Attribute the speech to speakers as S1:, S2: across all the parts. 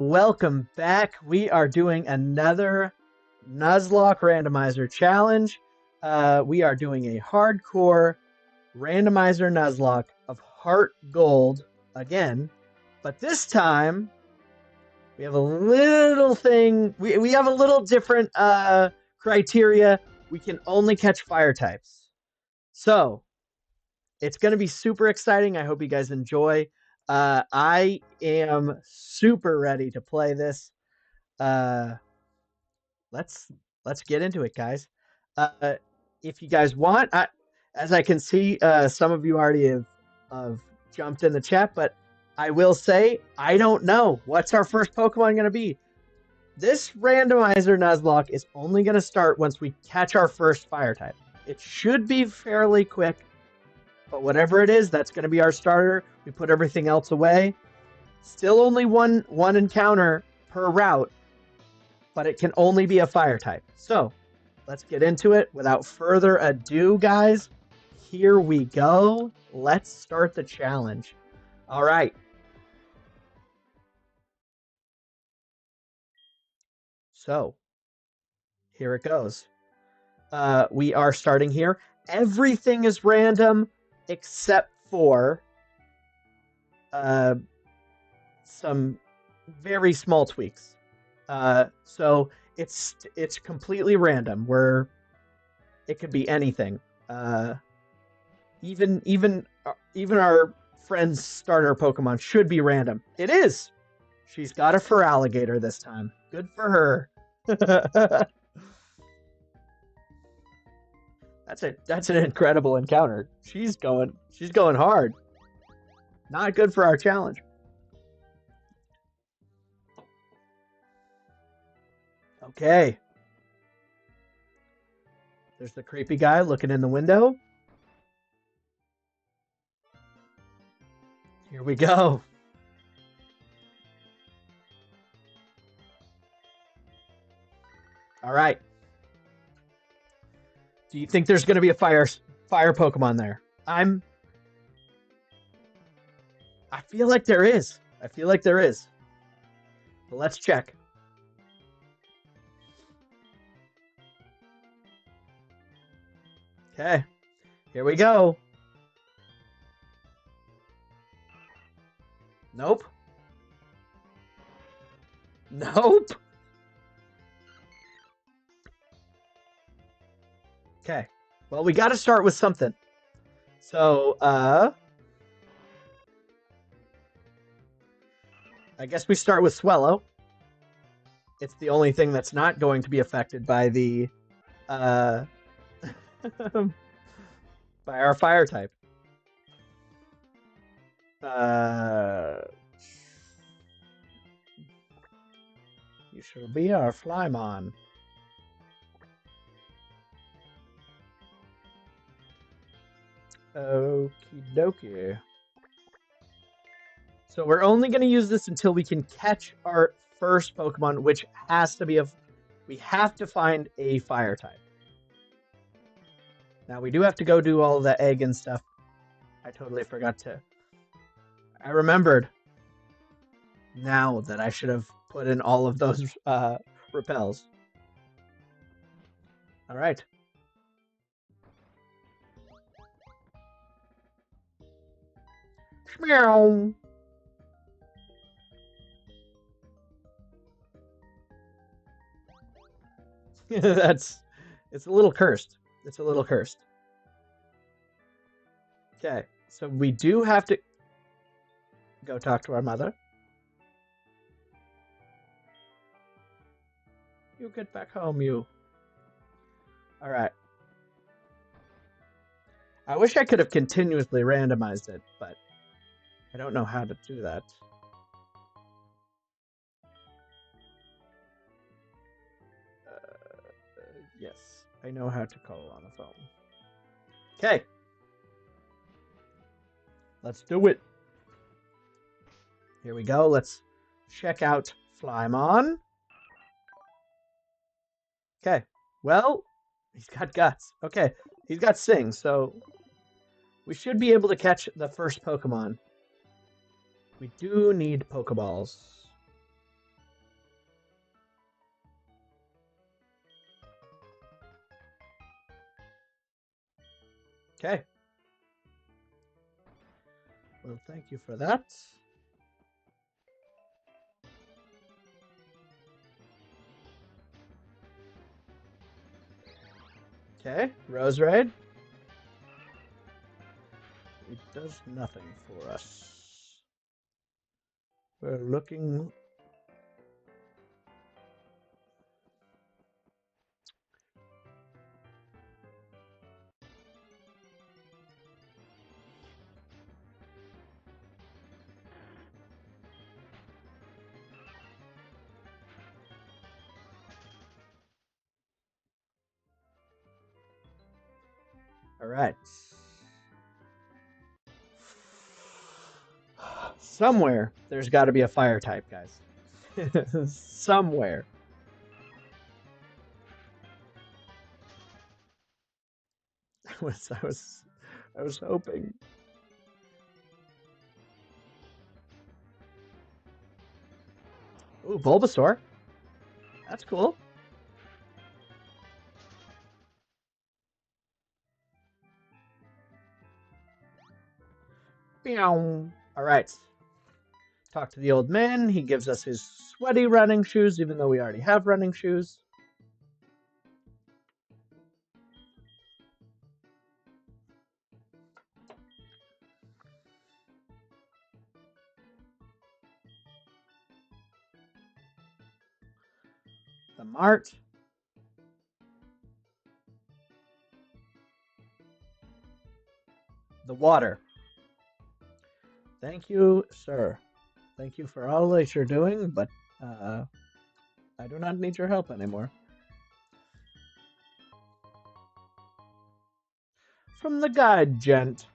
S1: welcome back. We are doing another Nuzlocke Randomizer challenge. We are doing a hardcore randomizer Nuzlocke of Heart Gold again, but this time we have a little thing. We have a little different criteria. We can only catch fire types, so it's going to be super exciting. I hope you guys enjoy. I am super ready to play this. Uh, let's get into it, guys. Uh, if you guys want, as I can see, some of you already have jumped in the chat, but I will say I don't know what's our first Pokemon going to be. This randomizer Nuzlocke is only going to start once we catch our first fire type. It should be fairly quick. But whatever it is, that's going to be our starter. We put everything else away. Still only one encounter per route, but it can only be a fire type. So let's get into it. Without further ado, guys, here we go. Let's start the challenge. All right. So here it goes. We are starting here. Everything is random except for some very small tweaks. So it's completely random. Where it could be anything. Even our friend's starter Pokemon should be random. It is. She's got a Feraligatr this time. Good for her. That's an incredible encounter. She's going hard. Not good for our challenge. Okay. There's the creepy guy looking in the window. Here we go. All right. Do you think there's going to be a fire Pokemon there? I feel like there is. But let's check. Okay. Here we go. Nope. Nope. Okay. Well, we got to start with something. So, I guess we start with Swellow. It's the only thing that's not going to be affected by the by our fire type. You shall be our Flymon. Okie dokie. So we're only going to use this until we can catch our first Pokemon, which has to be we have to find a fire type. Now we do have to go do all the egg and stuff. I totally forgot to. I remembered now that I should have put in all of those repels. All right. Meow. It's a little cursed. Okay, so we do have to go talk to our mother. You get back home, you. All right. I wish I could have continuously randomized it, but I don't know how to do that. Yes, I know how to call on the phone. Okay. Let's do it. Here we go. Let's check out Flymon. Okay. Well, he's got guts. Okay. He's got Sing, so we should be able to catch the first Pokemon. We do need Pokeballs. Okay. Well, thank you for that. Okay, Rose Raid. It does nothing for us. We're looking. All right. Somewhere there's got to be a fire type, guys. Somewhere. I was hoping. Ooh, Bulbasaur. That's cool. Meow. All right. Talk to the old man. He gives us his sweaty running shoes, even though we already have running shoes. The Mart. The water. Thank you, sir. Thank you for all that you're doing, but I do not need your help anymore. From the guide, gent.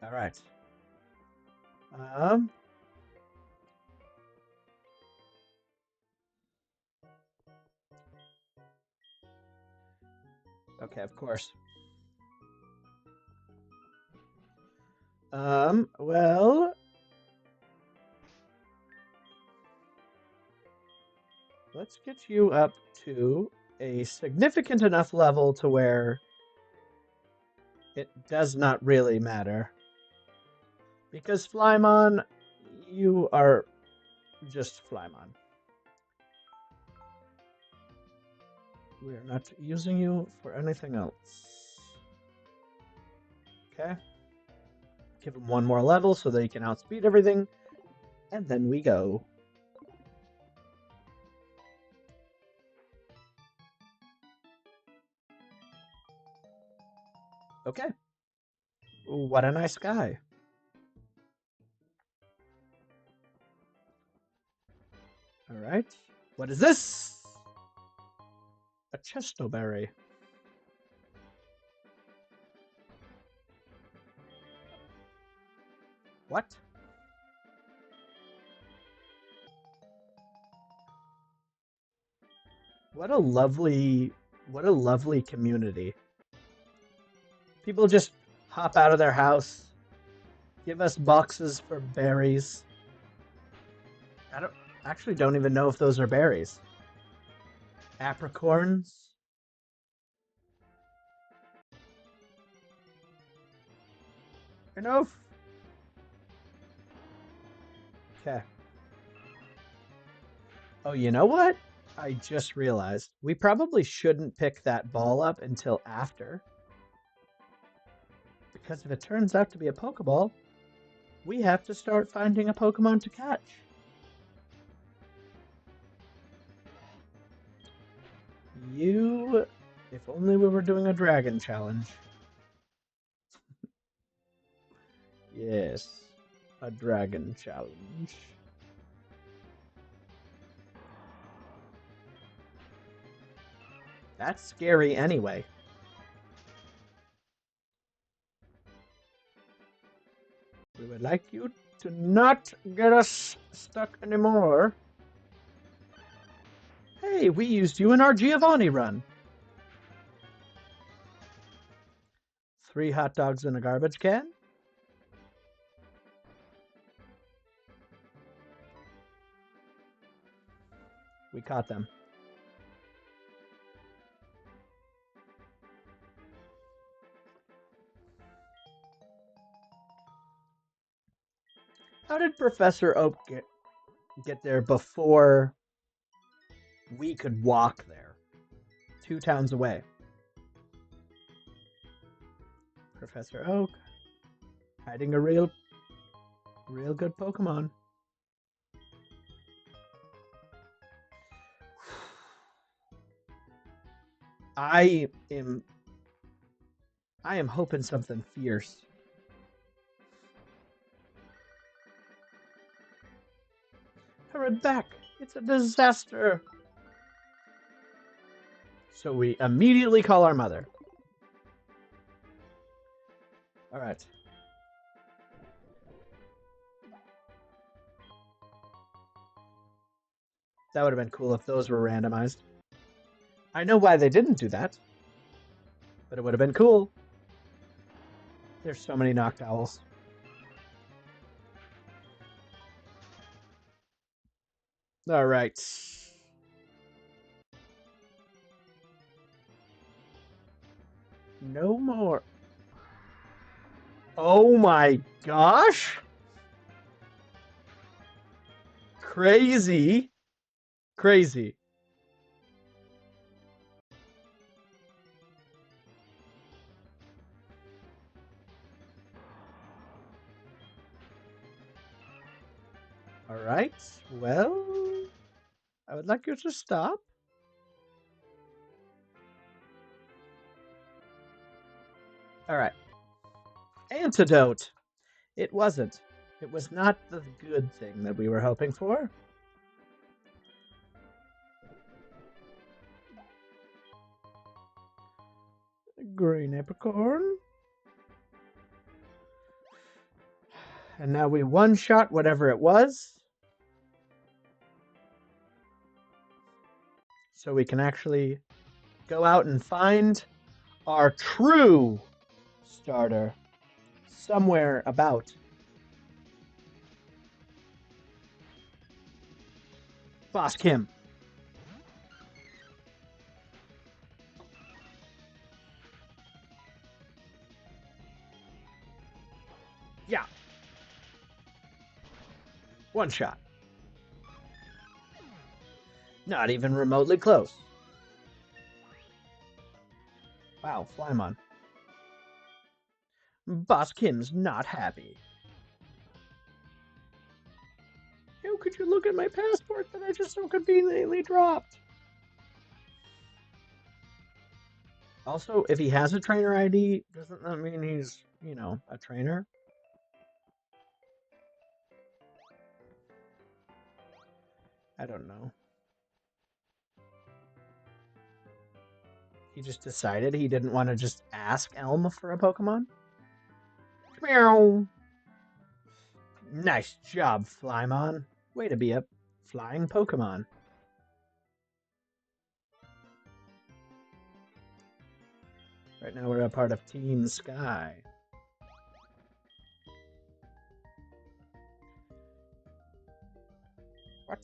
S1: All right. Um. Okay, of course. Well, let's get you up to a significant enough level to where it does not really matter. Because Flymon, you are just Flymon. We are not using you for anything else. Okay. Give him one more level so that he can outspeed everything. And then we go. Okay. Ooh, what a nice guy. All right. What is this? A chestoberry. What? What a lovely community. People just hop out of their house, give us boxes for berries. I don't even know if those are berries. Apricorns. Enough. Okay. Oh, you know what? I just realized we probably shouldn't pick that ball up until after. Because if it turns out to be a Pokeball, we have to start finding a Pokemon to catch. If only we were doing a dragon challenge. Yes, a dragon challenge. That's scary anyway. We would like you to not get us stuck anymore. Hey, we used you in our Giovanni run. 3 hot dogs in a garbage can? We caught them. How did Professor Oak get there before we could walk there? 2 towns away. Professor Oak hiding a real good Pokemon. I am hoping something fierce. Hurry back! It's a disaster! So we immediately call our mother. Alright. That would have been cool if those were randomized. I know why they didn't do that. But it would have been cool. There's so many Noctowls. Alright. No more. Oh my gosh! Crazy. Crazy. Alright, well, I would like you to stop. Alright. Antidote! It wasn't. It was not the good thing that we were hoping for. Green apricorn. And now we one-shot whatever it was. So we can actually go out and find our true starter somewhere about. Boss Kim. Yeah. One shot. Not even remotely close. Wow, Flymon. Boss Kim's not happy. How could you look at my passport that I just so conveniently dropped? Also, if he has a trainer ID, doesn't that mean he's, you know, a trainer? I don't know. He just decided he didn't want to just ask Elm for a Pokemon? Meow. Nice job, Flymon. Way to be a flying Pokemon. Right now we're a part of Team Sky. What?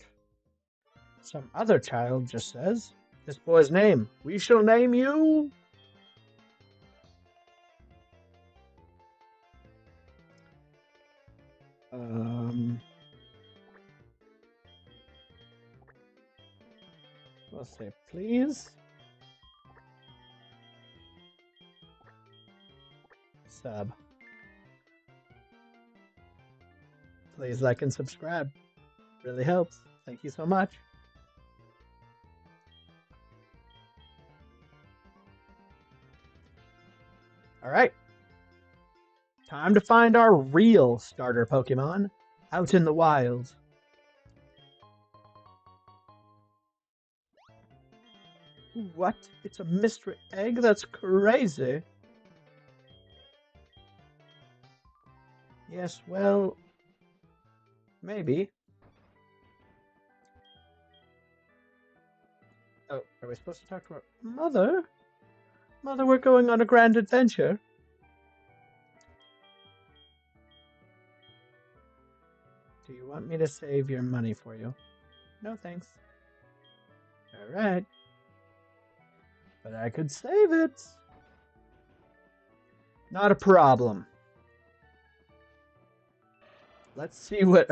S1: Some other child just says, this boy's name. We shall name you... We'll say please. Sub. Please like and subscribe. Really helps. Thank you so much. Alright. Time to find our real starter Pokemon out in the wild. What? It's a mystery egg? That's crazy. Yes, well... maybe. Oh, are we supposed to talk to our mother? Mother, we're going on a grand adventure. Do you want me to save your money for you? No, thanks. Alright. But I could save it. Not a problem. Let's see what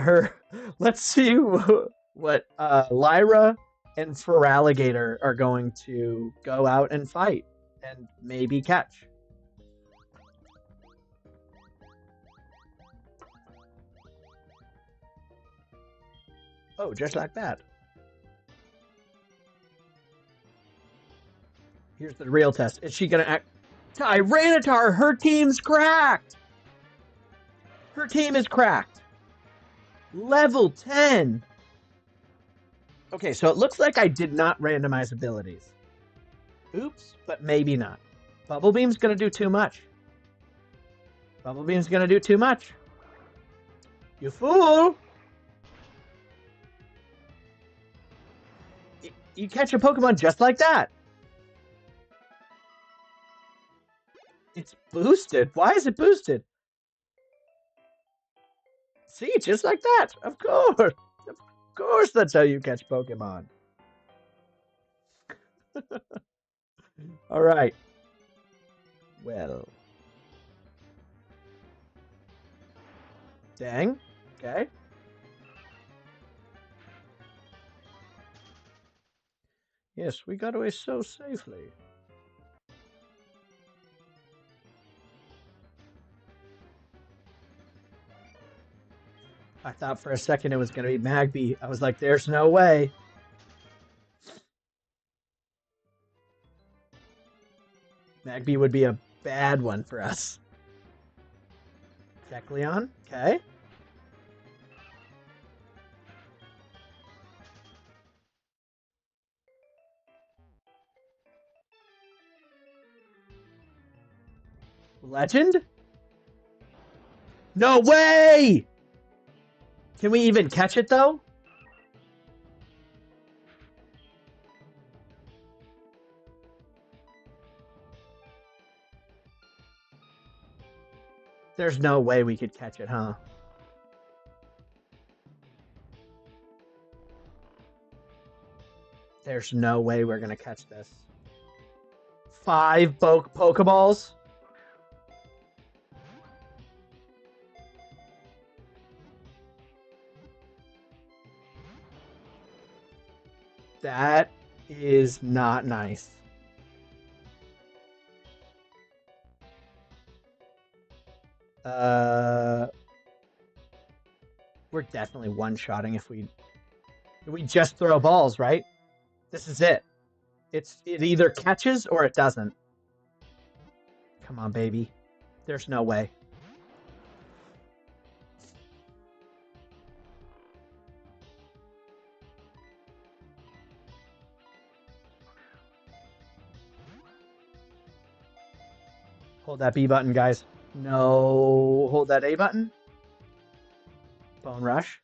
S1: Lyra and Feraligatr are going to go out and fight and maybe catch. Oh, just like that. Here's the real test. Is she gonna act? Tyranitar, her team's cracked. Her team is cracked. Level 10. Okay, so it looks like I did not randomize abilities. Oops, but maybe not. Bubble Beam's gonna do too much. Bubble Beam's gonna do too much. You fool! You catch a Pokemon just like that. It's boosted. Why is it boosted? See, just like that. Of course. Of course that's how you catch Pokemon. All right. Well. Dang. Okay. Yes, we got away so safely. I thought for a second it was going to be Magby. I was like, there's no way. Magby would be a bad one for us. Kecleon, okay. Legend? No way! Can we even catch it, though? There's no way we could catch it, huh? There's no way we're going to catch this. 5 Pokeballs? That is not nice. We're definitely one-shotting if we just throw balls, right? This is it. It either catches or it doesn't. Come on, baby. There's no way. Hold that B button, guys. No, hold that A button. Bone Rush.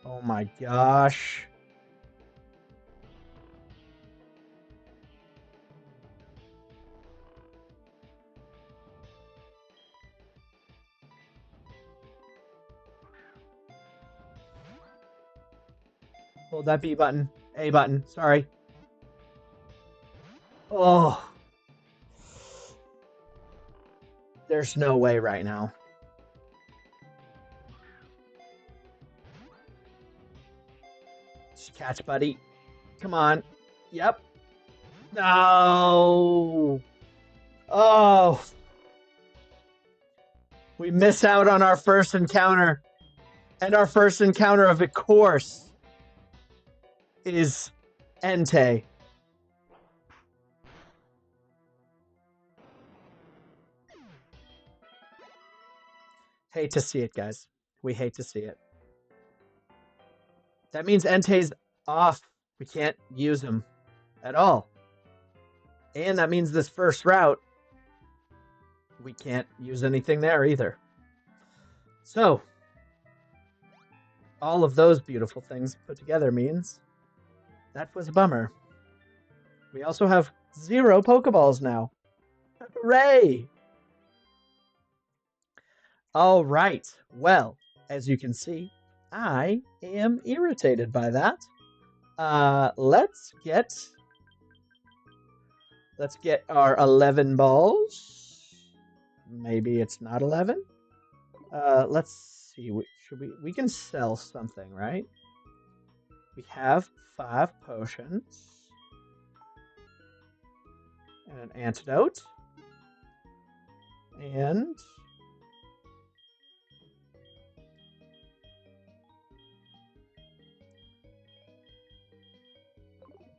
S1: Oh my gosh. Hold that B button. A button. Sorry. Oh. There's no way right now. Just catch, buddy. Come on. Yep. No. Oh. We miss out on our first encounter. And our first encounter of course, is Entei. Hate to see it, guys. We hate to see it. That means Entei's off. We can't use him at all. And that means this first route, we can't use anything there either. So, all of those beautiful things put together means that was a bummer. We also have 0 Pokeballs now. Hooray! All right. Well, as you can see, I am irritated by that. Let's get our 11 balls. maybe it's not 11. Let's see. We can sell something, right? We have 5 potions and an antidote. And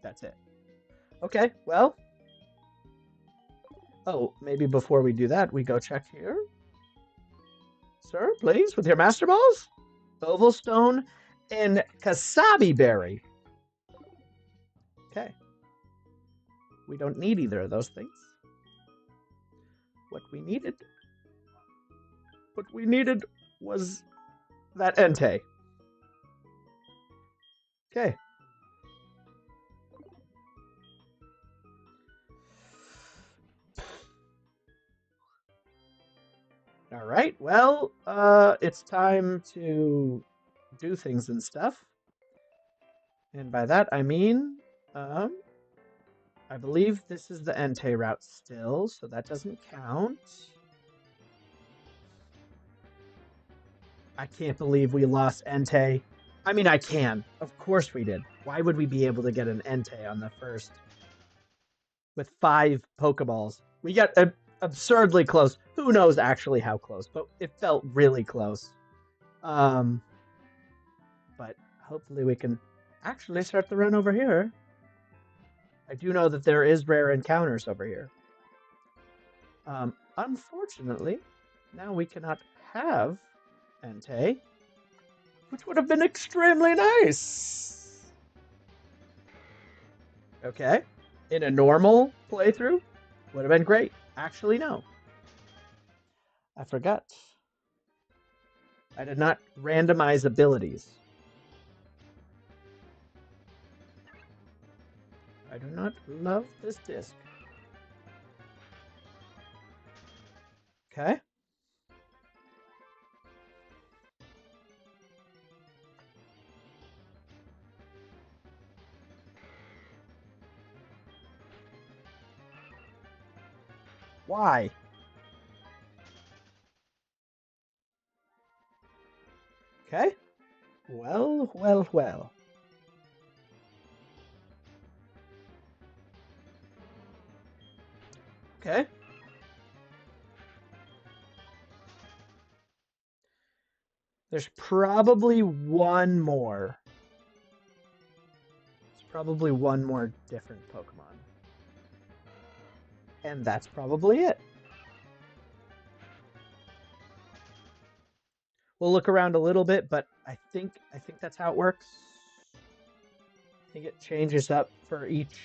S1: that's it. Okay, well. Oh, maybe before we do that, we go check here. Sir, please, with your master balls? Oval stone and Kasabi berry. Okay. We don't need either of those things. What we needed was that Entei. Okay. All right. Well, it's time to do things and stuff. And by that I mean, I believe this is the Entei route still, so that doesn't count. I can't believe we lost Entei. I mean, I can. Of course we did. Why would we be able to get an Entei on the first with 5 Pokeballs? We got absurdly close. Who knows actually how close, but it felt really close. But hopefully we can actually start the run over here. I do know that there is rare encounters over here. Unfortunately, now we cannot have Entei, which would have been extremely nice. Okay. In a normal playthrough, would have been great. Actually, no. I forgot. I did not randomize abilities. I do not love this disc. Okay. Why? Okay. Well, well, well. Okay. There's probably one more. There's probably one more different Pokemon. And that's probably it. We'll look around a little bit, but I think that's how it works. I think it changes up for each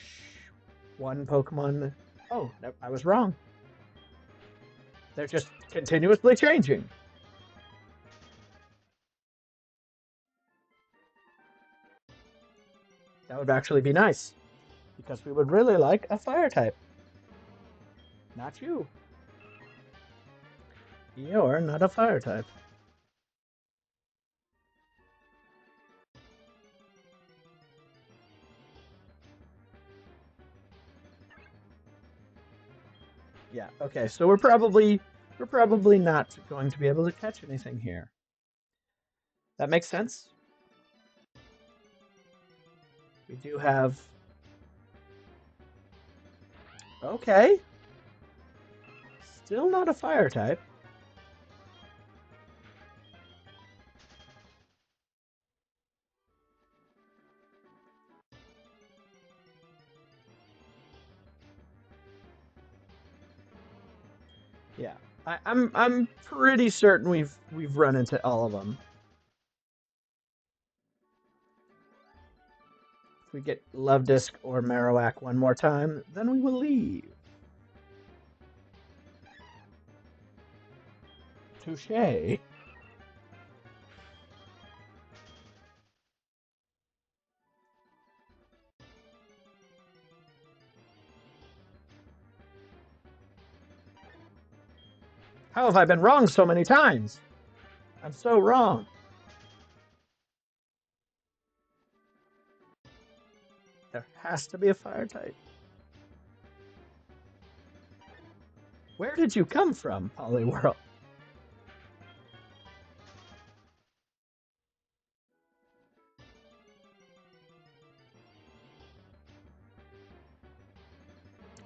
S1: one Pokemon. Oh, no, I was wrong. They're just continuously changing. That would actually be nice, because we would really like a fire type. Not you. You're not a fire type. Yeah, okay, so we're probably not going to be able to catch anything here. That makes sense. We do have... Okay. Still not a fire type. Yeah, I'm pretty certain we've run into all of them. If we get Love Disc or Marowak one more time, then we will leave. Touche. How have I been wrong so many times? I'm so wrong. There has to be a fire type. Where did you come from, Poliwhirl?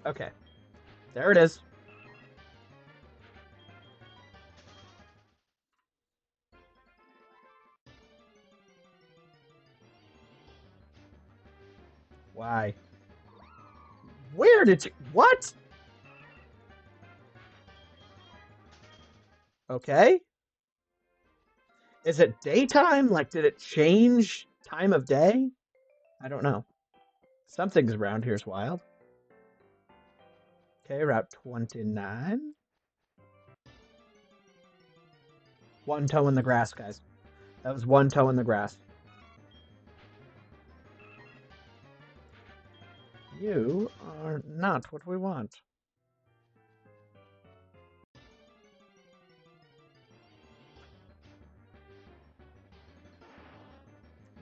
S1: Okay. There it is. Why? Where did you... What? Okay. Is it daytime? Like, did it change time of day? I don't know. Something's around here's wild. Okay, Route 29. One toe in the grass, guys. That was one toe in the grass. You are not what we want.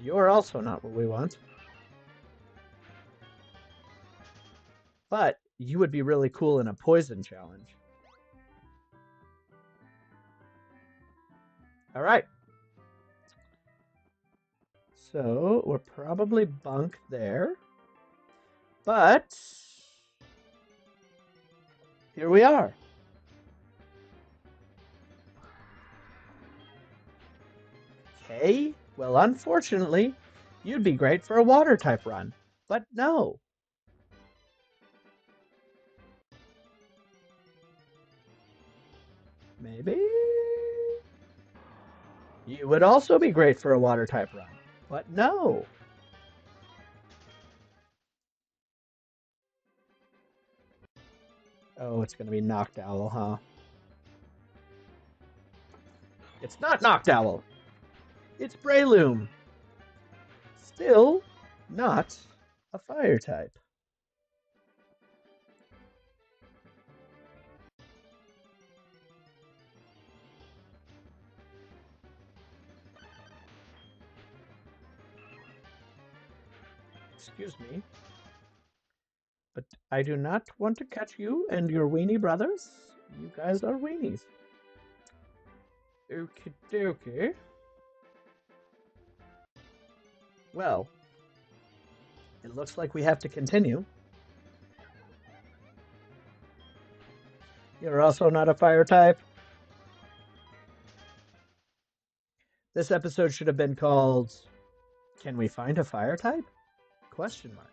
S1: You're also not what we want. But you would be really cool in a poison challenge. All right. So we're probably bunk there. But here we are. Okay. Well, unfortunately, you'd be great for a water type run. But no. Maybe you would also be great for a water type run. But no. Oh, it's going to be Noctowl, huh? It's not Noctowl. It's Breloom. Still not a fire type. Excuse me. But I do not want to catch you and your weenie brothers. You guys are weenies. Okie dokie. Well, it looks like we have to continue. You're also not a fire type. This episode should have been called Can We Find a Fire Type? Question mark.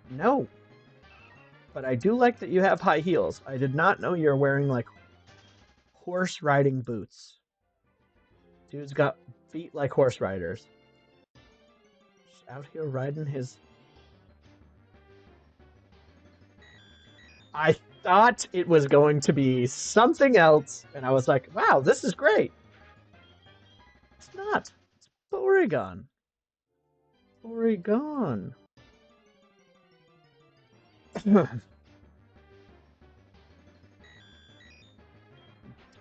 S1: No. But I do like that you have high heels. I did not know you're wearing like horse riding boots. Dude's got feet like horse riders. Just out here riding his... I thought it was going to be something else, and I was like, wow, this is great. It's not. It's Porygon. Porygon.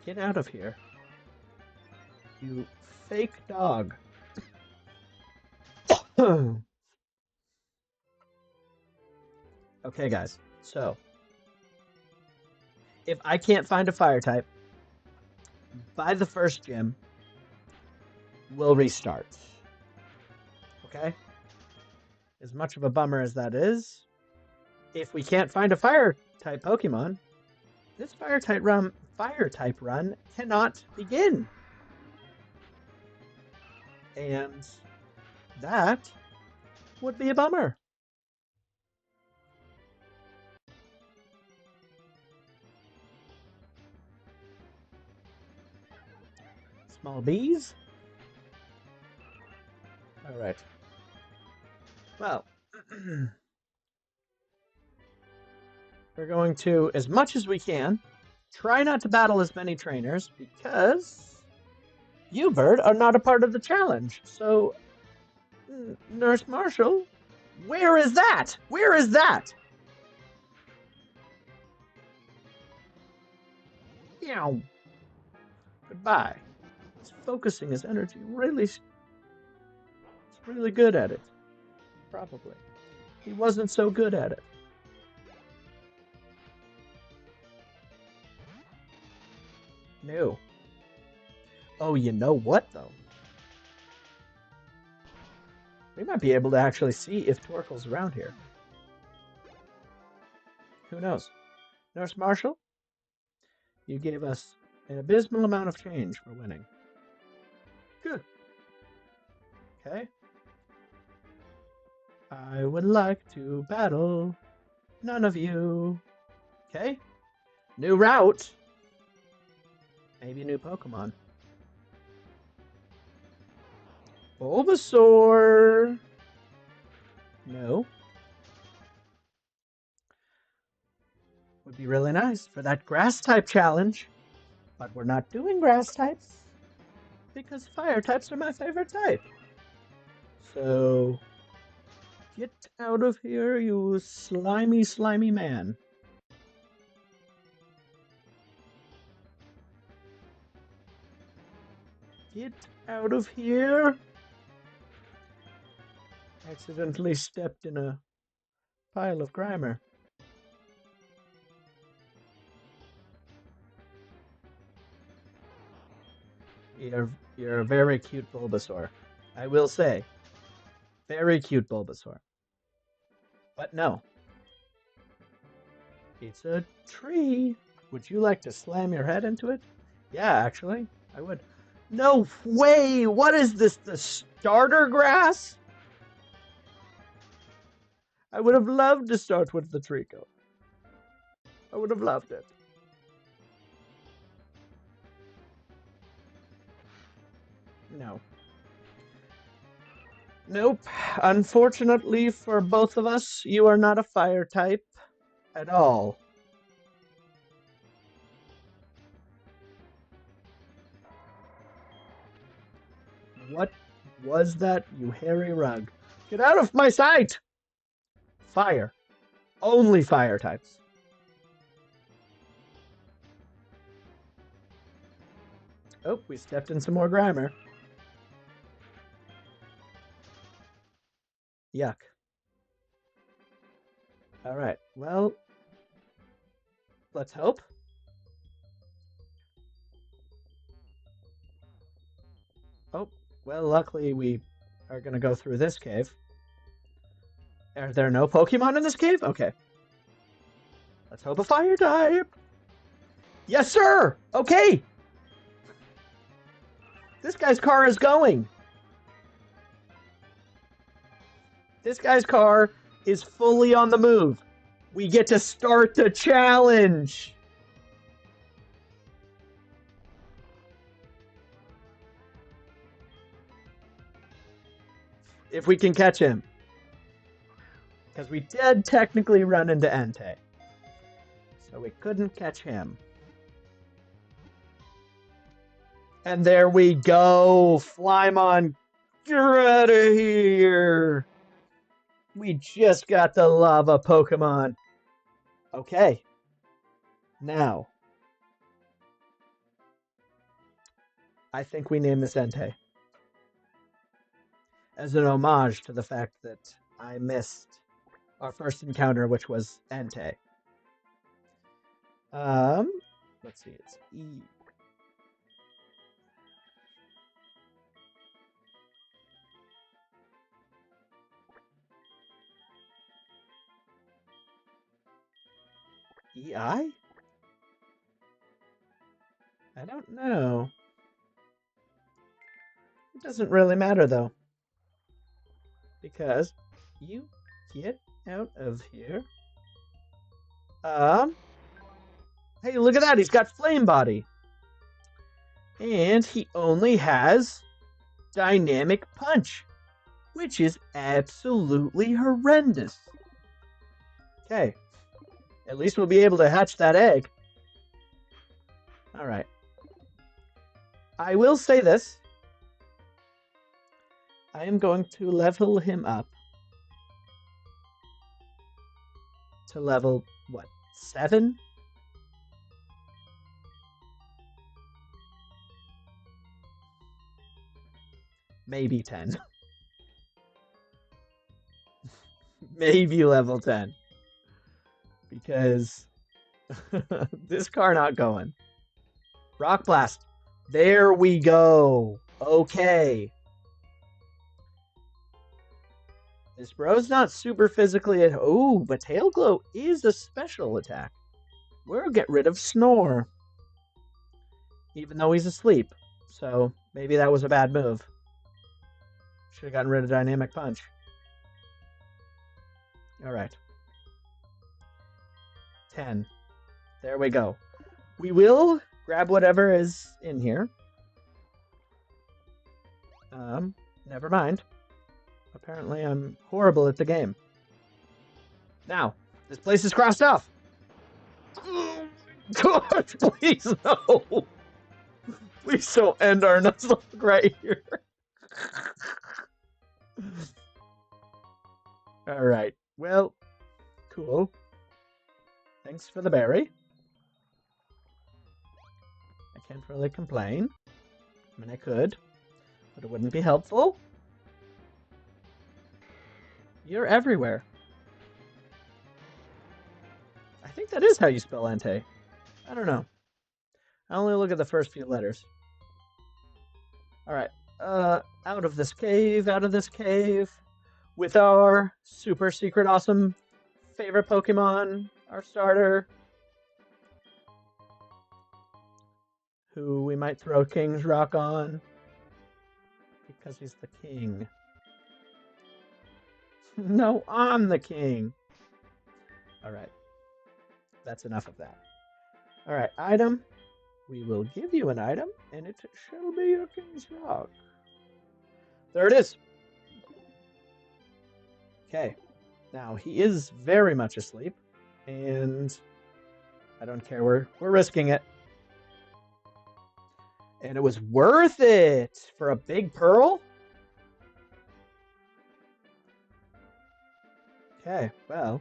S1: Get out of here. You fake dog. Okay, guys. So, if I can't find a fire type by the first gym, we'll restart. Okay? As much of a bummer as that is, if we can't find a fire type Pokemon, this fire type run cannot begin. And that would be a bummer. Small bees? Alright. Well, we're going to, as much as we can, try not to battle as many trainers because you, Bird, are not a part of the challenge. So, Nurse Marshall, where is that? Where is that? Meow. Goodbye. He's focusing his energy really... He's really good at it. Probably. He wasn't so good at it. No. Oh, you know what, though? We might be able to actually see if Torkoal's around here. Who knows? Nurse Marshall, you gave us an abysmal amount of change for winning. Good. Okay. I would like to battle none of you. Okay. New route. Maybe a new Pokemon. Bulbasaur. No. Would be really nice for that grass type challenge. But we're not doing grass types because fire types are my favorite type. So get out of here, you slimy, slimy man. Get out of here. Accidentally stepped in a pile of Grimer. You're a very cute Bulbasaur. I will say. Very cute Bulbasaur. But no. It's a tree. Would you like to slam your head into it? Yeah, actually, I would. No way! What is this? The starter grass? I would have loved to start with the Trico. I would have loved it. No. Nope. Unfortunately for both of us, you are not a fire type at all. What was that, you hairy rug? Get out of my sight! Fire. Only fire types. Oh, we stepped in some more Grimer. Yuck. Alright, well, let's hope. Oh, well, luckily we are going to go through this cave. Are there no Pokemon in this cave? Okay. Let's hope a fire type. Yes, sir! Okay! This guy's car is going. This guy's car is fully on the move. We get to start the challenge. If we can catch him. Because we did technically run into Entei. So we couldn't catch him. And there we go. Flymon, get out of here. We just got the lava Pokemon. Okay. Now. I think we name this Entei. As an homage to the fact that I missed our first encounter, which was Entei. Let's see, it's E. EI? I don't know. It doesn't really matter, though. Because you get out of here. Hey, look at that. He's got Flame Body. And he only has Dynamic Punch, which is absolutely horrendous. Okay. At least we'll be able to hatch that egg. All right. I will say this. I am going to level him up to level, what, 7? Maybe 10. Maybe level 10. Because this car not going. Rock Blast. There we go. Okay. This bro's not super physically at. Oh, but Tail Glow is a special attack. We'll get rid of Snore. Even though he's asleep. So maybe that was a bad move. Should have gotten rid of Dynamic Punch. Alright. 10. There we go. We will grab whatever is in here. Never mind. Apparently I'm horrible at the game. Now, this place is crossed off. God, please no. Please don't end our Nuzlocke right here. Alright, well, cool. Thanks for the berry. I can't really complain. I mean, I could, but it wouldn't be helpful. You're everywhere. I think that is how you spell Entei. I don't know. I only look at the first few letters. Alright. Out of this cave, with our super secret awesome favorite Pokemon, our starter, who we might throw King's Rock on, because he's the king. No, I'm the king. Alright. That's enough of that. Alright, item. We will give you an item, and it shall be your King's Rock. There it is. Okay. Now, he is very much asleep, and I don't care. We're risking it. And it was worth it for a big pearl. Okay, well.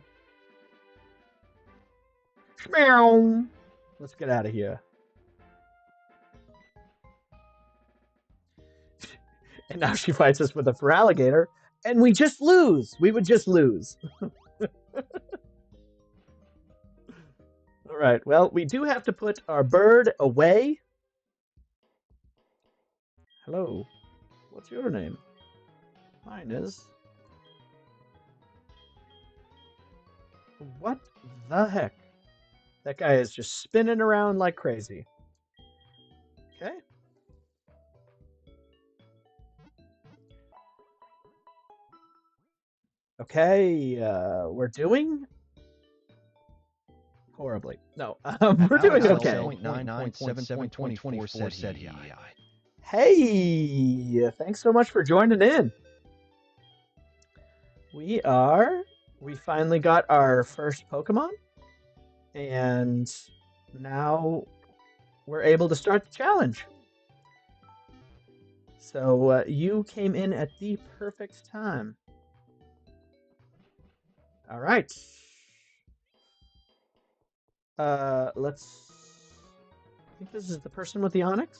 S1: Let's get out of here. And now she fights us with a Feraligatr, and we just lose. We would just lose. All right, well, we do have to put our bird away. Hello. What's your name? Mine is... What the heck? That guy is just spinning around like crazy. Okay. Okay, we're doing horribly. No, we're doing okay.
S2: 9.7.24 said he.
S1: Hey, thanks so much for joining in. We finally got our first Pokemon, and now we're able to start the challenge. So you came in at the perfect time. All right. Let's... I think this is the person with the Onyx?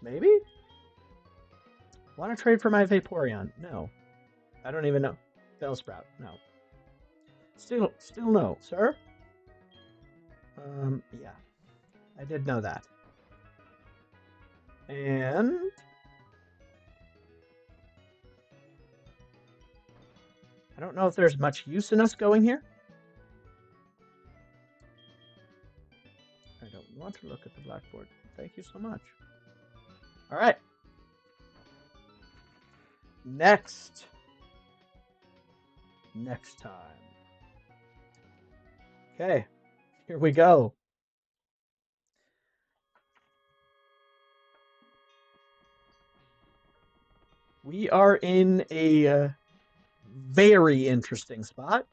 S1: Maybe? Want to trade for my Vaporeon? No. I don't even know. Bellsprout? No. Still no, sir? Yeah. I did know that. And... I don't know if there's much use in us going here. I don't want to look at the blackboard. Thank you so much. All right. Next time. Okay, here we go. We are in a very interesting spot.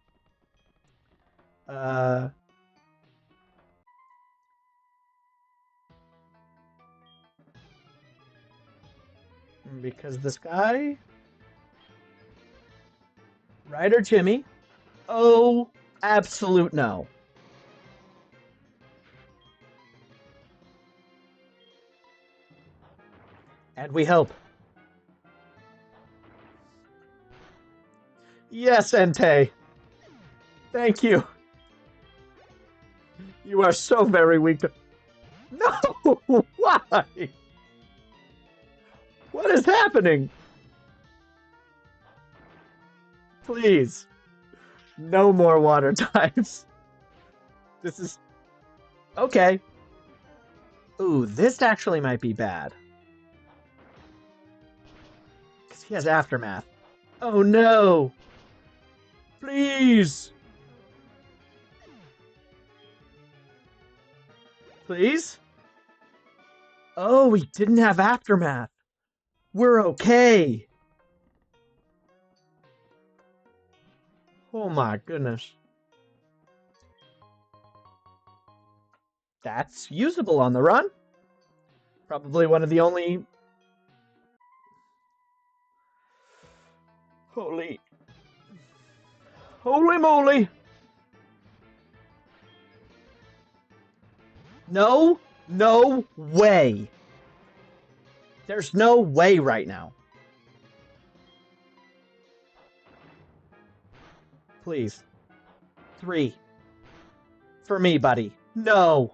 S1: Because this guy, Ryder Jimmy, oh, absolute no. And we hope. Yes, Entei. Thank you. You are so very weak. No! Why? What is happening? Please. No more water types. This is... Okay. Ooh, this actually might be bad. Because he has Aftermath. Oh no! Please! Please? Oh, we didn't have Aftermath. We're okay. Oh my goodness. That's usable on the run. Probably one of the only... Holy moly! No way. There's no way right now. Please. 3. For me, buddy. No.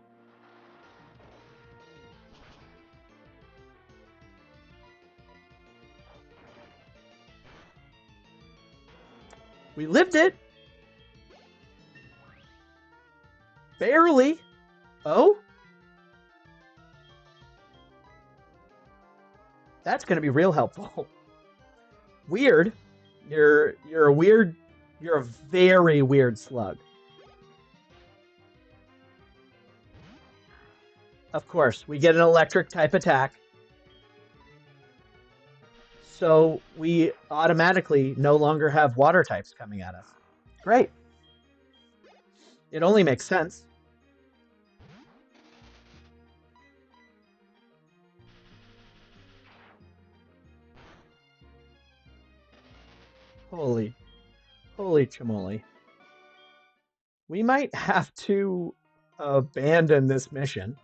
S1: We lived it. Barely. Oh? That's going to be real helpful. Weird. You're a weird... You're a very weird slug. Of course, we get an electric type attack. So we automatically no longer have water types coming at us. Great. It only makes sense. Holy chamoli. We might have to abandon this mission.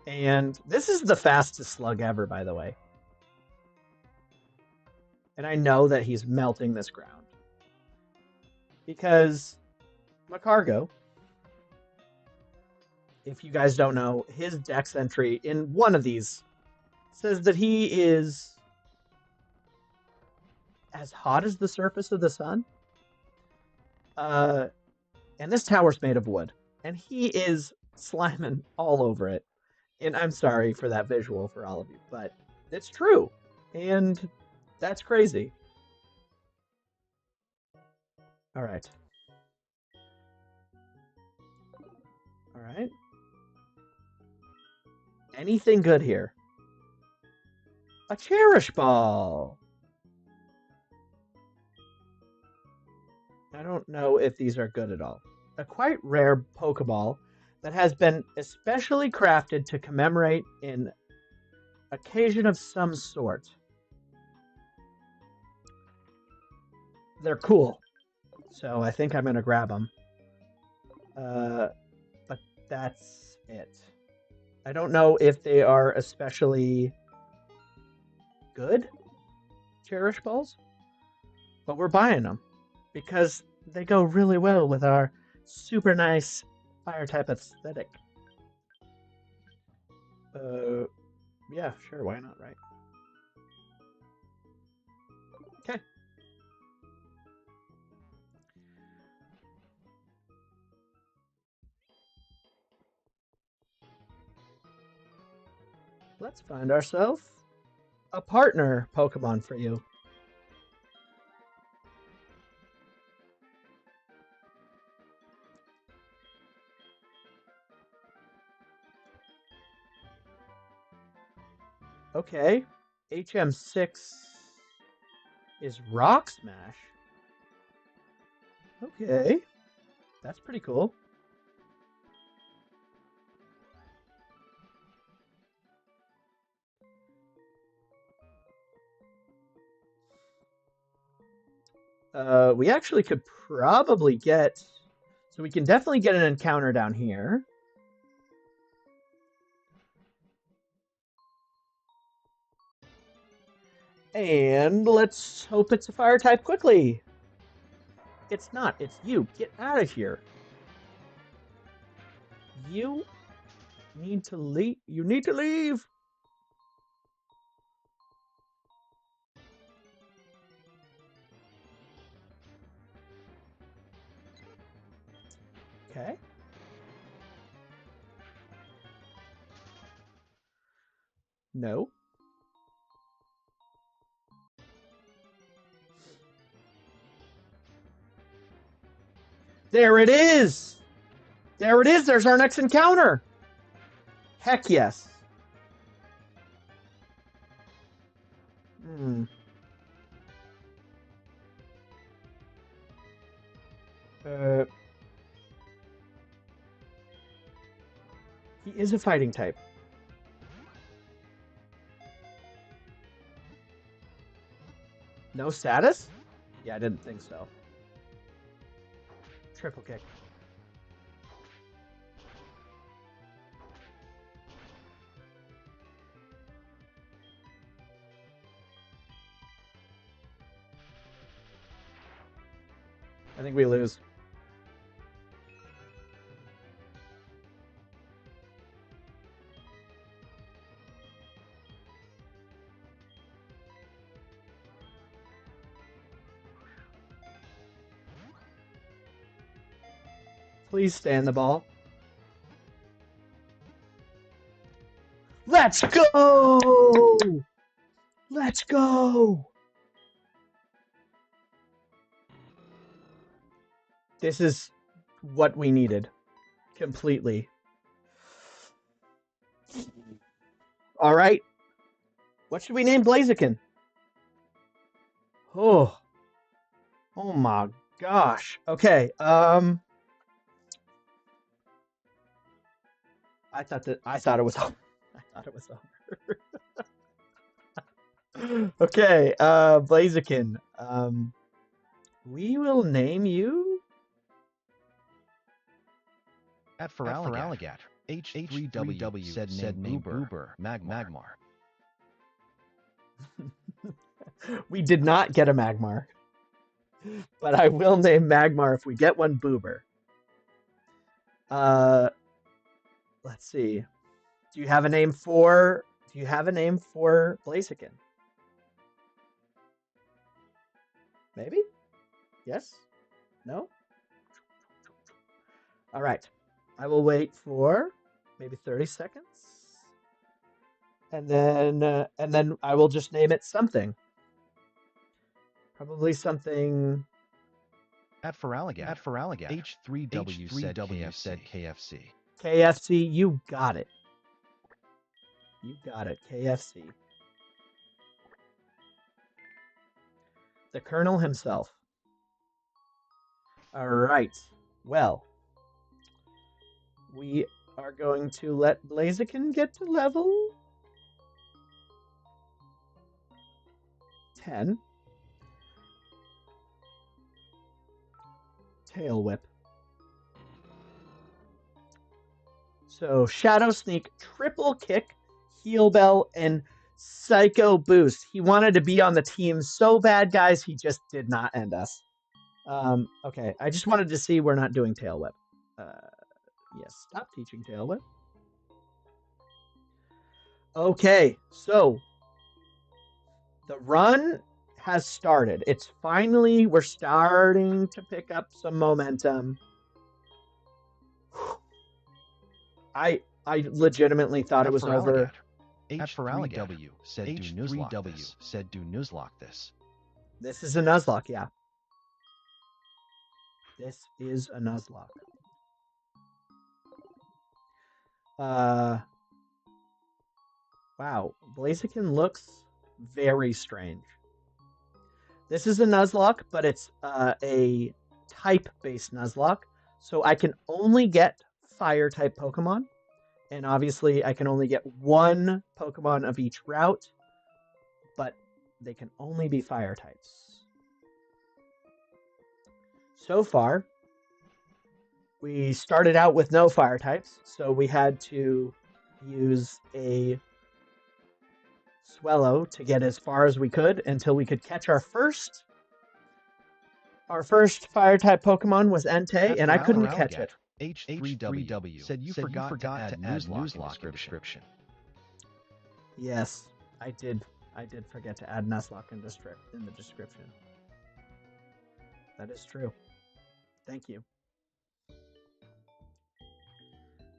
S1: And this is the fastest slug ever, by the way. And I know that he's melting this ground. Because Macargo, if you guys don't know, his dex entry in one of these says that he is as hot as the surface of the sun. And this tower's made of wood. And he is sliming all over it. And I'm sorry for that visual for all of you, but it's true. And that's crazy. All right. All right. Anything good here? A Cherish Ball. I don't know if these are good at all. A quite rare Pokeball that has been especially crafted to commemorate an occasion of some sort. They're cool, so I think I'm going to grab them. But that's it. I don't know if they are especially good Cherish Balls, but we're buying them because they go really well with our super nice fire type aesthetic. Yeah, sure, why not, right? Okay. Let's find ourselves a partner Pokemon for you. Okay, HM6 is Rock Smash. Okay, that's pretty cool. We actually could probably get... So we can definitely get an encounter down here. And let's hope it's a fire type quickly. It's not. It's you. Get out of here. You need to leave. You need to leave. Okay. No. There it is. There it is. There's our next encounter. Heck yes. Hmm. He is a fighting type. No status? Yeah, I didn't think so. Triple kick. I think we lose. Please stand the ball. Let's go! Let's go! This is what we needed. Completely. All right. What should we name Blaziken? Oh. Oh my gosh. Okay. I thought it was over. I thought it was over. Okay, Blaziken. We will name you
S2: At Feraligatr, H3W said name Boober Magmar.
S1: We did not get a Magmar. But I will name Magmar if we get one Boober. Let's see. Do you have a name for Blaziken? Maybe? Yes? No? All right. I will wait for maybe 30 seconds. And then I will just name it something. Probably something.
S2: At Feraligatr, H3W said KFC.
S1: KFC, you got it. You got it, KFC. The Colonel himself. All right. Well, we are going to let Blaziken get to level 10. Tail Whip. So Shadow Sneak, Triple Kick, Heal Bell, and Psycho Boost. He wanted to be on the team so bad, guys, he just did not end us. Okay, I just wanted to see we're not doing Tail Whip. Yes, stop teaching Tail Whip. Okay, so the run has started. It's finally, we're starting to pick up some momentum. I legitimately thought it was over.
S2: H3W said do Nuzlocke this.
S1: This is a Nuzlocke, yeah. This is a Nuzlocke. Wow, Blaziken looks very strange. This is a Nuzlocke, but it's a type-based Nuzlocke, so I can only get Fire-type Pokemon, and obviously I can only get one Pokemon of each route, but they can only be Fire types. So far, we started out with no Fire types, so we had to use a Swellow to get as far as we could until we could catch our first Our first fire-type Pokemon was Entei, and I couldn't catch it.
S2: H3W said you forgot to add Nuzlocke in description.
S1: Yes, I did. I did forget to add Nuzlocke in the description. That is true. Thank you.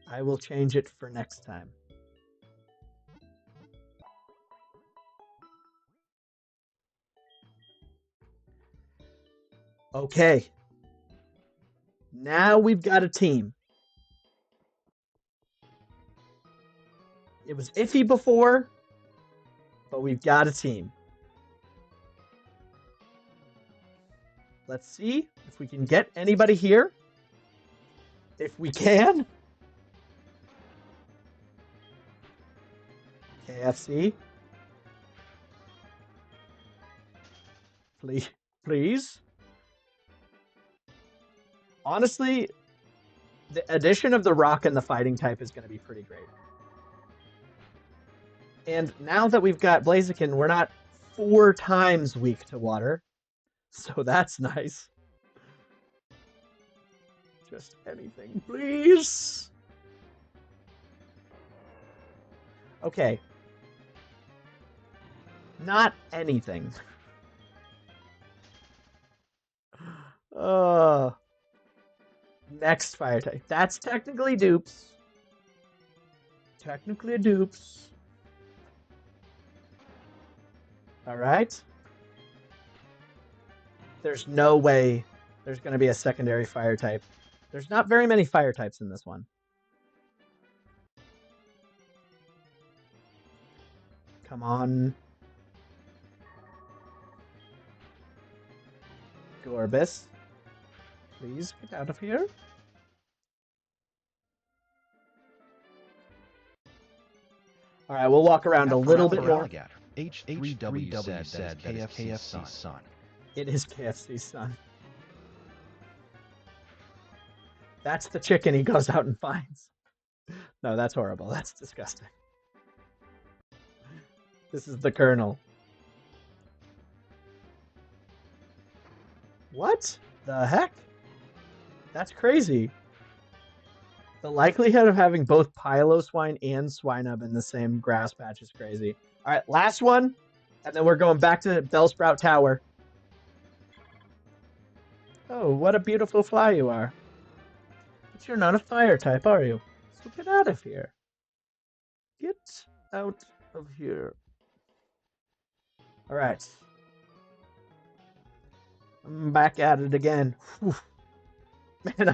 S1: I will change it for next time. Okay. Now we've got a team. It was iffy before, but we've got a team. Let's see if we can get anybody here. If we can. KFC. Please. Honestly, the addition of the rock and the fighting type is going to be pretty great. And now that we've got Blaziken, we're not 4 times weak to water. So that's nice. Just anything, please. Okay. Not anything. Next fire type. That's technically dupes. Technically a dupes. Alright. There's no way there's going to be a secondary fire type. There's not very many fire types in this one. Come on. Gorbis. Please get out of here. Alright, we'll walk around a little bit more.
S2: H3W said KFC's son.
S1: It is KFC's son. That's the chicken he goes out and finds. No, that's horrible. That's disgusting. This is the Colonel. What the heck? That's crazy. The likelihood of having both Piloswine and Swinub in the same grass patch is crazy. All right, last one, and then we're going back to Bellsprout Tower. Oh, what a beautiful fly you are. But you're not a fire type, are you? So get out of here. Get out of here. All right. I'm back at it again. Whew. Man,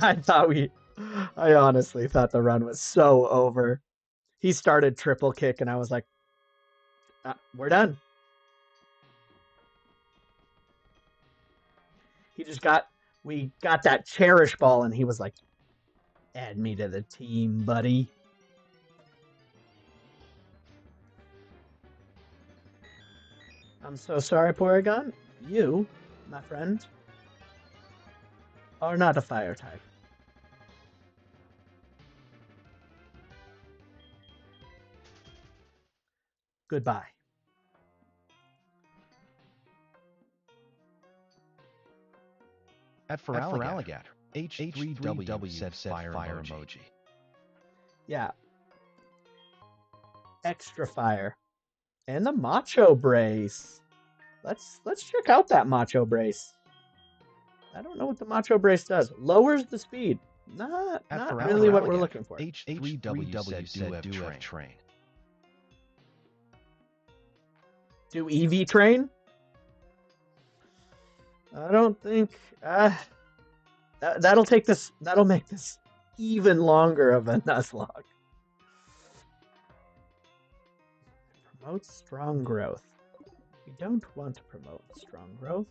S1: I honestly thought the run was so over. He started triple kick, and I was like, we're done. We got that cherish ball, and he was like, add me to the team, buddy. I'm so sorry, Porygon. You, my friend, are not a fire type. Goodbye.
S2: At Feraligatr, H3W said fire emoji.
S1: Yeah. Extra fire. And the Macho Brace. Let's check out that Macho Brace. I don't know what the Macho Brace does. Lowers the speed. Not really what we're looking for.
S2: H3W said do have train.
S1: Do EV train? I don't think that'll make this even longer of a Nuzlocke. Promote strong growth. We don't want to promote strong growth.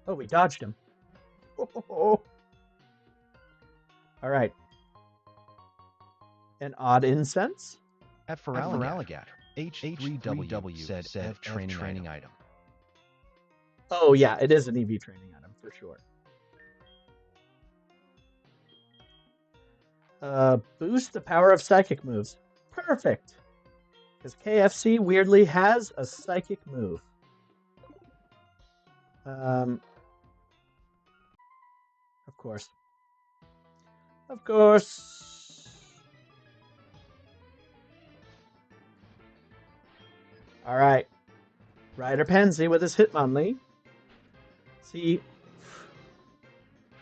S1: Oh, we dodged him. All right. An odd incense?
S2: At Feraligatr, H3W said F training item.
S1: Oh, yeah, it is an EV training item for sure. Boost the power of psychic moves. Perfect. Because KFC weirdly has a psychic move. Of course. Of course. All right. Ryder Pansy with his Hitmonlee. See,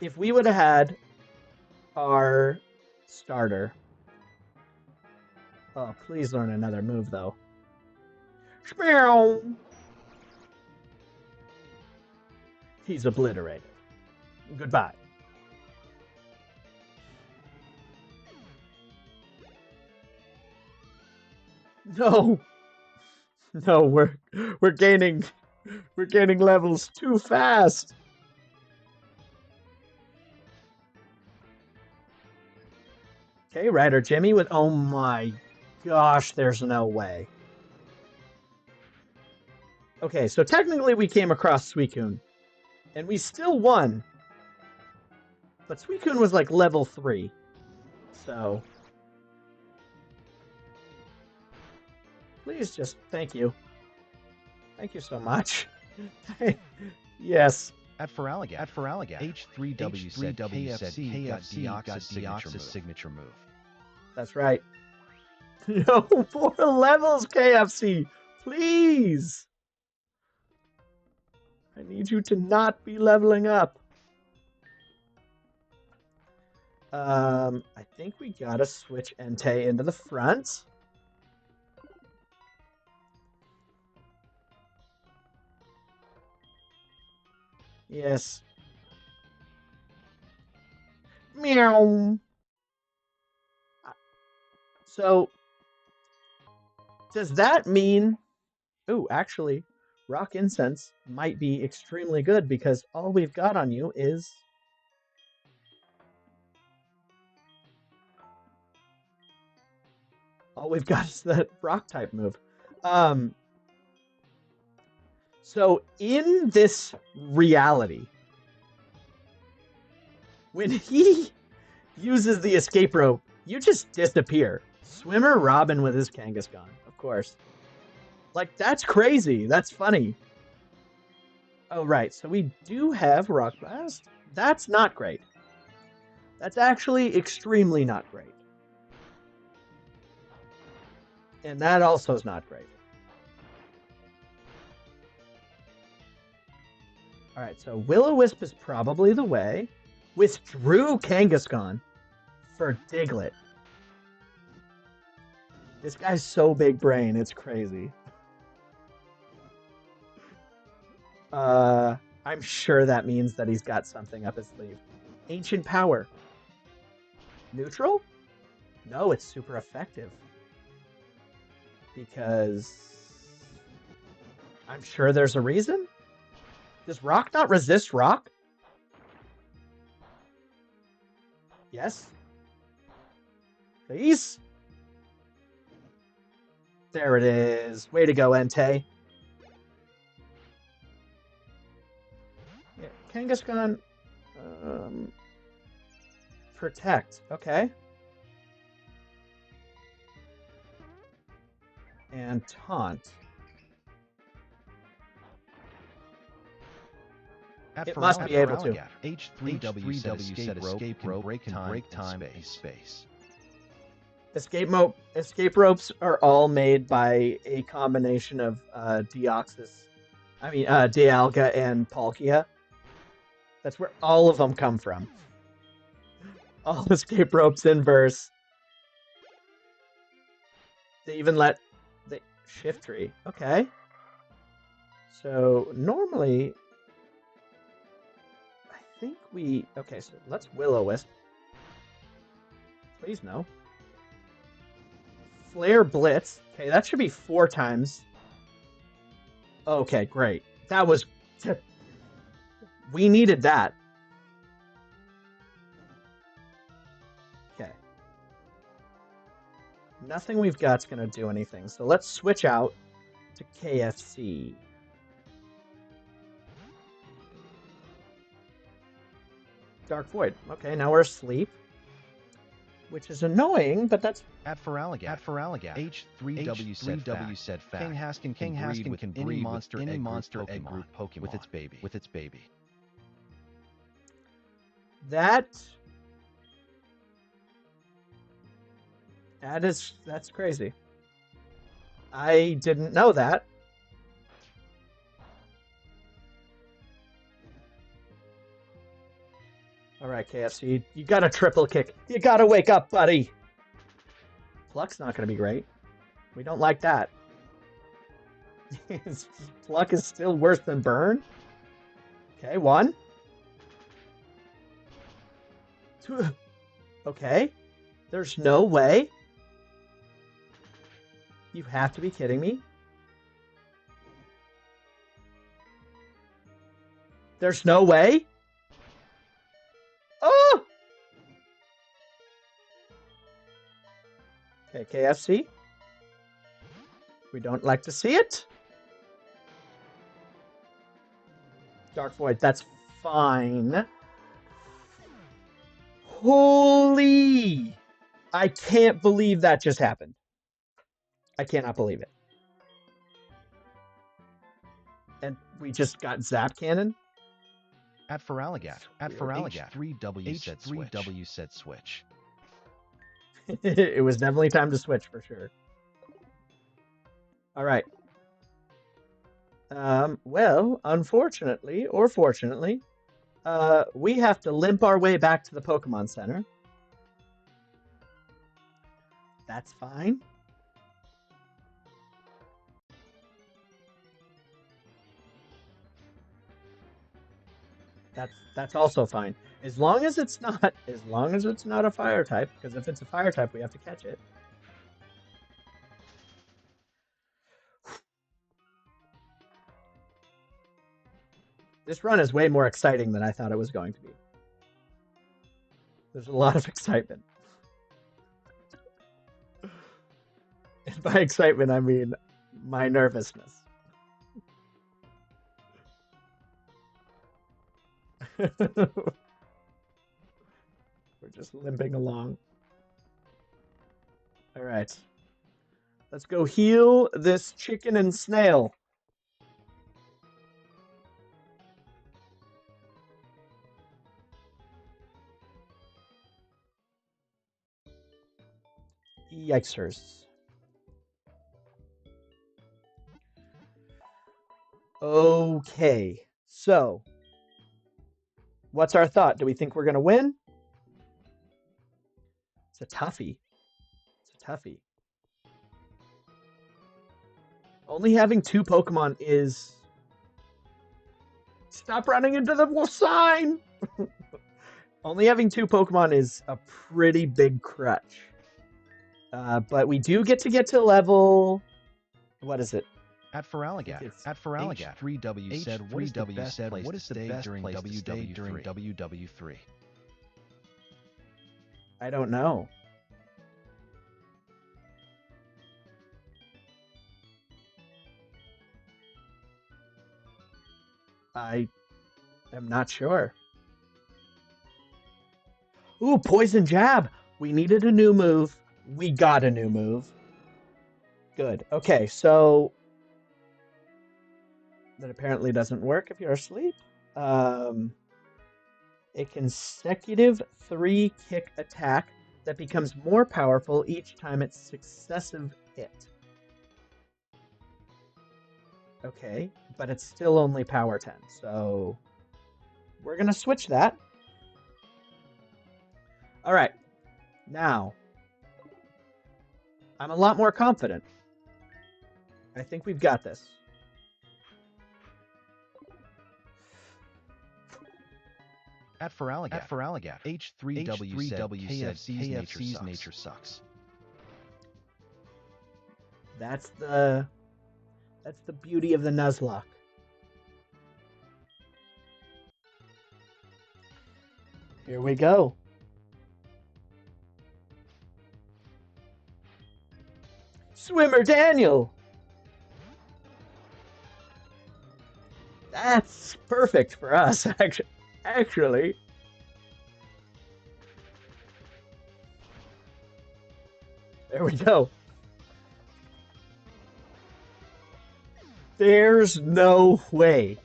S1: if we would have had our starter. Oh, please learn another move, though. He's obliterated. Goodbye. No. No, we're gaining levels too fast. Okay, Ryder Jimmy with oh my gosh, there's no way. Okay, so technically we came across Suicune, and we still won. But Suicune was like level 3. So please just thank you. Thank you so much. Yes.
S2: At Feraligatr, H3W said KFC got Deoxys' signature move.
S1: That's right. No more levels, KFC. Please. I need you to not be leveling up. I think we gotta switch Entei into the front. Yes. Meow. So, does that mean... Oh, actually, Rock Incense might be extremely good because all we've got on you is... All we've got is that rock type move. So in this reality, when he uses the escape rope, you just disappear. Swimmer Robin with his Kangaskhan, of course. Like, that's crazy. That's funny. Oh, right. So we do have Rock Blast. That's not great. That's actually extremely not great. And that also is not great. All right, so Will-O-Wisp is probably the way. Withdrew Kangaskhan for Diglett. This guy's so big brain, it's crazy. I'm sure that means that he's got something up his sleeve. Ancient Power. Neutral? No, it's super effective. Because... I'm sure there's a reason? Does Rock not resist Rock? Yes? Please? There it is. Way to go, Entei. Yeah, Kangaskhan... Protect. Okay. And Taunt. It must be able to.
S2: H3W said escape rope break time and space.
S1: Escape ropes are all made by a combination of Dialga and Palkia. That's where all of them come from. All escape ropes inverse. They even let the shift tree. Okay. So normally, I think we... Okay, so let's Will-O-Wisp. Please no. Flare Blitz. Okay, that should be 4 times. Okay, great. That was... We needed that. Okay. Nothing we've got's gonna do anything, so let's switch out to KFC. Dark Void. Okay, now we're asleep. which is annoying, but that's
S2: At Feraligatr. H3W said fact. King Haskin can breed any monster egg group Pokemon with its baby.
S1: That's crazy. I didn't know that. All right, KFC, you got a triple kick. You got to wake up, buddy. Pluck's not going to be great. We don't like that. Pluck is still worse than Burn. Okay, 1. 2. Okay. There's no way. You have to be kidding me. There's no way. Oh! Okay, KFC. We don't like to see it. Dark Void, that's fine. Holy! I can't believe that just happened. I cannot believe it. And we just got Zap Cannon?
S2: At Feraligatr. H3W said switch.
S1: It was definitely time to switch for sure. All right. Well, unfortunately, or fortunately, we have to limp our way back to the Pokemon Center. That's fine. That's also fine. As long as it's not a fire type, because if it's a fire type, we have to catch it. This run is way more exciting than I thought it was going to be. There's a lot of excitement. And by excitement, I mean my nervousness. We're just limping along. All right. Let's go heal this chicken and snail. Yikesers. Okay, so what's our thought? Do we think we're going to win? It's a toughie. It's a toughie. Only having 2 Pokemon is... Stop running into the sign! Only having 2 Pokemon is a pretty big crutch. But we do get to level... What is it?
S2: At Feraligatr. H3W said, what is the best place during WW3?
S1: I don't know. I am not sure. Ooh, Poison Jab! We needed a new move. We got a new move. Good. Okay, so... That apparently doesn't work if you're asleep. A consecutive 3-kick attack that becomes more powerful each time it's successive hit. Okay, but it's still only power 10, so we're going to switch that. All right, now I'm a lot more confident. I think we've got this.
S2: At Feraligatr. H3W said KFC's nature sucks.
S1: That's the beauty of the Nuzlocke. Here we go. Swimmer Daniel! That's perfect for us, actually. There we go. There's no way.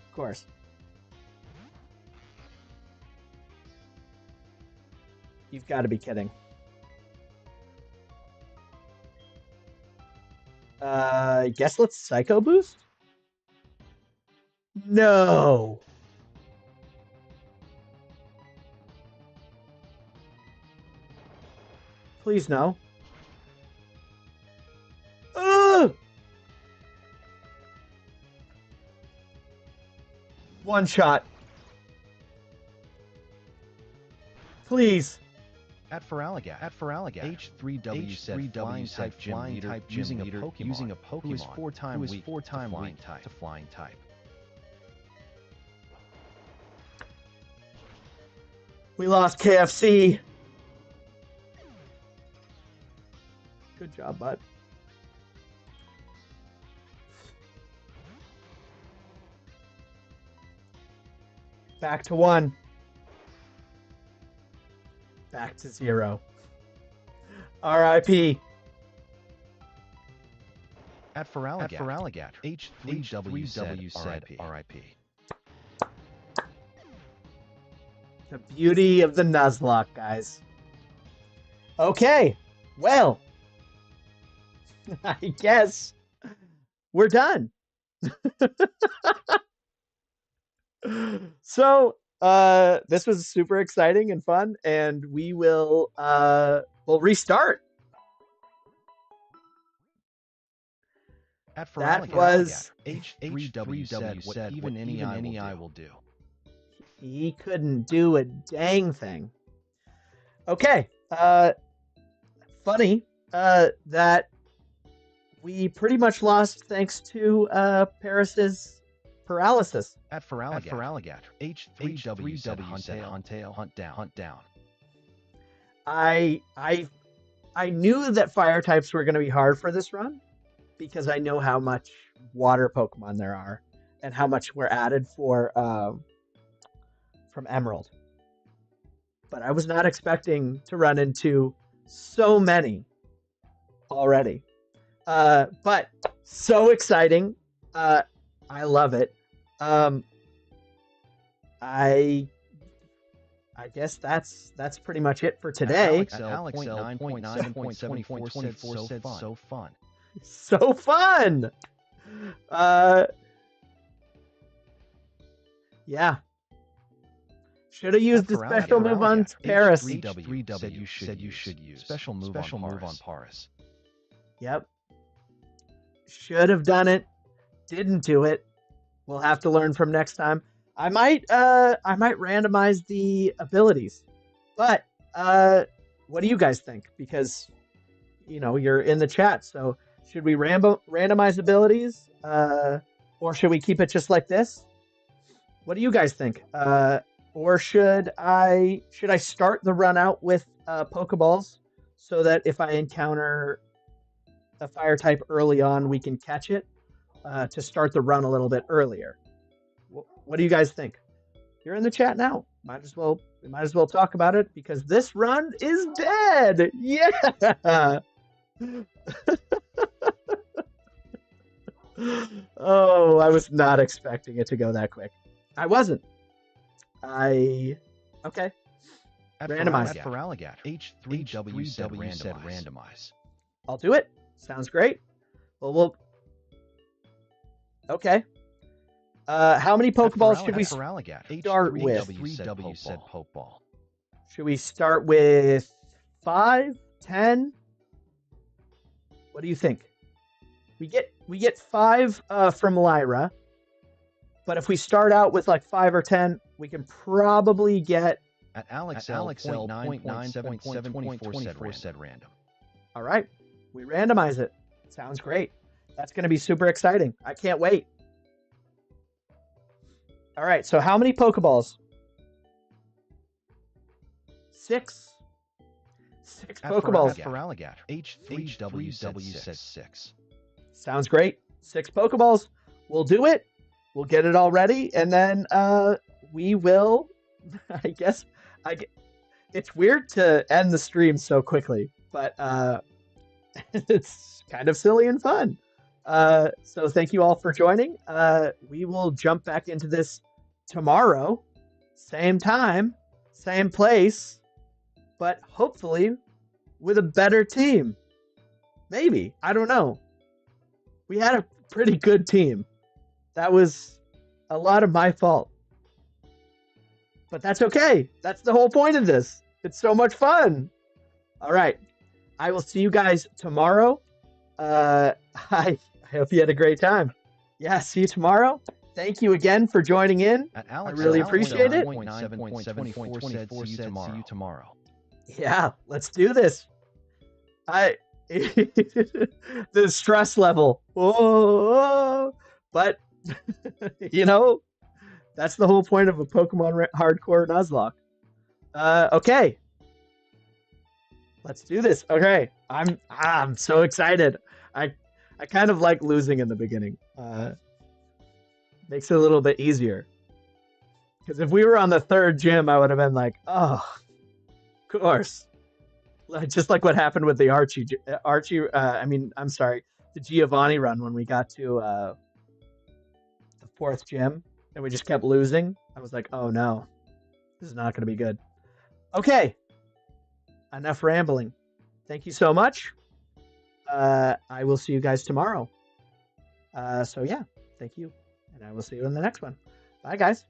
S1: Of course. You've got to be kidding. I guess let's Psycho Boost? No. Please no. Ugh! One shot. Please.
S2: At Feraligatr, H3W said flying type gym leader using a Pokemon who is four-time weak to flying type.
S1: We lost KFC. Good job, bud. Back to 1. Back to 0. R.I.P.
S2: At Feraligatr, H3W said R.I.P.
S1: The beauty of the Nuzlocke, guys. Okay, well, I guess we're done. So, this was super exciting and fun, and we will we'll restart. That was
S2: H3W said what even any eye will do.
S1: He couldn't do a dang thing. Okay, funny that we pretty much lost thanks to Paris's paralysis.
S2: At Feraligatr, H3W said hunt down.
S1: I knew that fire types were going to be hard for this run because I know how much water Pokemon there are and how much were added for from Emerald. But I was not expecting to run into so many already. But so exciting. I love it. I guess that's pretty much it for today.
S2: Alex 9.9.74 said so fun.
S1: So fun. Yeah. Should have used the special move on Paris.
S2: H3W said you should use special move on Paris.
S1: Yep. Should have done it. Didn't do it. We'll have to learn from next time. I might randomize the abilities. But what do you guys think? Because you're in the chat. So should we randomize abilities? Or should we keep it just like this? What do you guys think? Or should I start the run out with Pokeballs so that if I encounter a fire type early on, we can catch it to start the run a little bit earlier? What do you guys think? You're in the chat now. We might as well talk about it because this run is dead. Yeah. Oh, I was not expecting it to go that quick. I wasn't. Okay. Randomize.
S2: At Feraligatr, H3W said randomize.
S1: I'll do it. Sounds great. Well, okay. How many Pokeballs should we start with?
S2: H3W said Pokeball.
S1: Should we start with 5, 10? What do you think? We get 5 from Lyra, but if we start out with like 5 or 10, we can probably get
S2: at Alex L 9.7.7.24 said random.
S1: All right, we randomize it. Sounds great. That's going to be super exciting. I can't wait. All right, so how many Pokeballs? 6. 6 Pokeballs.
S2: At Feraligatr, H3W said 6.
S1: Sounds great. 6 Pokeballs. We'll do it. We'll get it all ready, and then we will. It's weird to end the stream so quickly, but it's kind of silly and fun. So thank you all for joining. We will jump back into this tomorrow, same time, same place, but hopefully with a better team. Maybe. I don't know. We had a pretty good team. That was a lot of my fault. But that's okay. That's the whole point of this. It's so much fun. All right. I will see you guys tomorrow. I hope you had a great time. Yeah, see you tomorrow. Thank you again for joining in. I really appreciate it.
S2: 7.24 said see you tomorrow.
S1: Yeah, let's do this. The stress level. Whoa, but you know, that's the whole point of a Pokemon Hardcore Nuzlocke. Okay. Let's do this. Okay. I'm so excited. I kind of like losing in the beginning. Makes it a little bit easier. Because if we were on the third gym, I would have been like, oh, of course. Just like what happened with the the Giovanni run when we got to the fourth gym and we just kept losing. I was like, oh no, this is not going to be good. Okay. Enough rambling. Thank you so much. I will see you guys tomorrow. So yeah, thank you. And I will see you in the next one. Bye, guys.